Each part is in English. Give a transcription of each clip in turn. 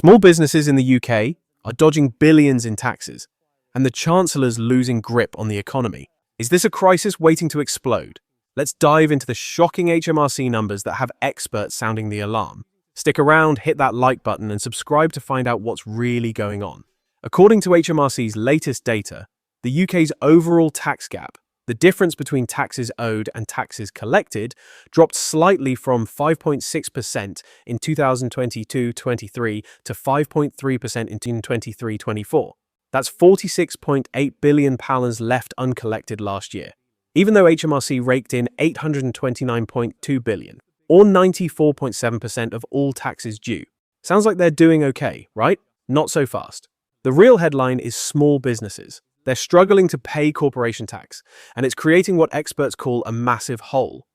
Small businesses in the UK are dodging billions in taxes, and the Chancellor's losing grip on the economy. Is this a crisis waiting to explode? Let's dive into the shocking HMRC numbers that have experts sounding the alarm. Stick around, hit that like button, and subscribe to find out what's really going on. According to HMRC's latest data, the UK's overall tax gap, the difference between taxes owed and taxes collected, dropped slightly from 5.6% in 2022-23 to 5.3% in 2023-24. That's £46.8 billion left uncollected last year, even though HMRC raked in £829.2 billion, or 94.7% of all taxes due. Sounds like they're doing okay, right? Not so fast. The real headline is small businesses. They're struggling to pay corporation tax, and it's creating what experts call a massive hole.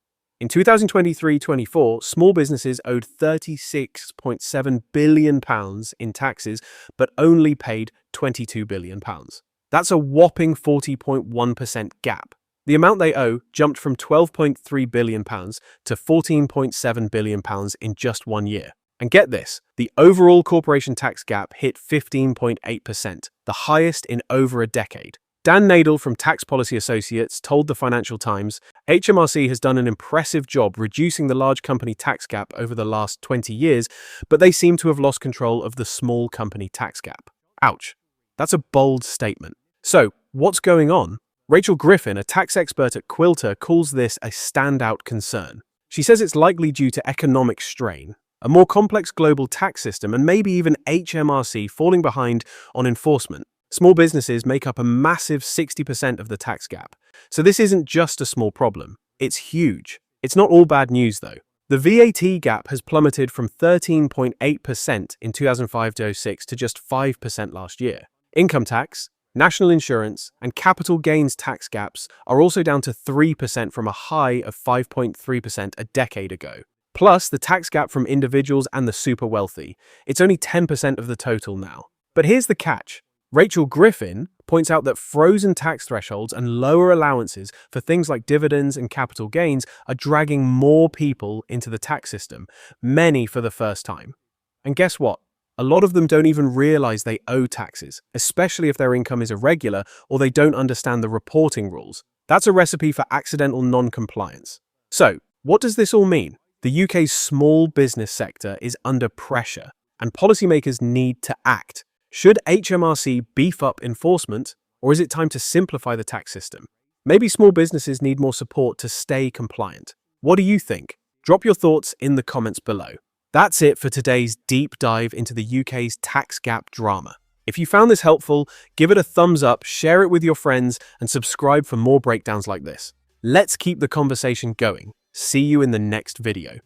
In 2023-24, small businesses owed £36.7 billion in taxes, but only paid £22 billion. That's a whopping 40.1% gap. The amount they owe jumped from £12.3 billion to £14.7 billion in just 1 year. And get this, the overall corporation tax gap hit 15.8%, the highest in over a decade. Dan Neidle from Tax Policy Associates told the Financial Times, HMRC has done an impressive job reducing the large company tax gap over the last 20 years, but they seem to have lost control of the small company tax gap. Ouch. That's a bold statement. So, what's going on? Rachel Griffin, a tax expert at Quilter, calls this a standout concern. She says it's likely due to economic strain, a more complex global tax system, and maybe even HMRC falling behind on enforcement. Small businesses make up a massive 60% of the tax gap. So this isn't just a small problem. It's huge. It's not all bad news, though. The VAT gap has plummeted from 13.8% in 2005-06 to just 5% last year. Income tax, national insurance, and capital gains tax gaps are also down to 3% from a high of 5.3% a decade ago. Plus, the tax gap from individuals and the super wealthy. It's only 10% of the total now. But here's the catch. Rachel Griffin points out that frozen tax thresholds and lower allowances for things like dividends and capital gains are dragging more people into the tax system, many for the first time. And guess what? A lot of them don't even realize they owe taxes, especially if their income is irregular or they don't understand the reporting rules. That's a recipe for accidental non-compliance. So, what does this all mean? The UK's small business sector is under pressure, and policymakers need to act. Should HMRC beef up enforcement, or is it time to simplify the tax system? Maybe small businesses need more support to stay compliant. What do you think? Drop your thoughts in the comments below. That's it for today's deep dive into the UK's tax gap drama. If you found this helpful, give it a thumbs up, share it with your friends, and subscribe for more breakdowns like this. Let's keep the conversation going. See you in the next video.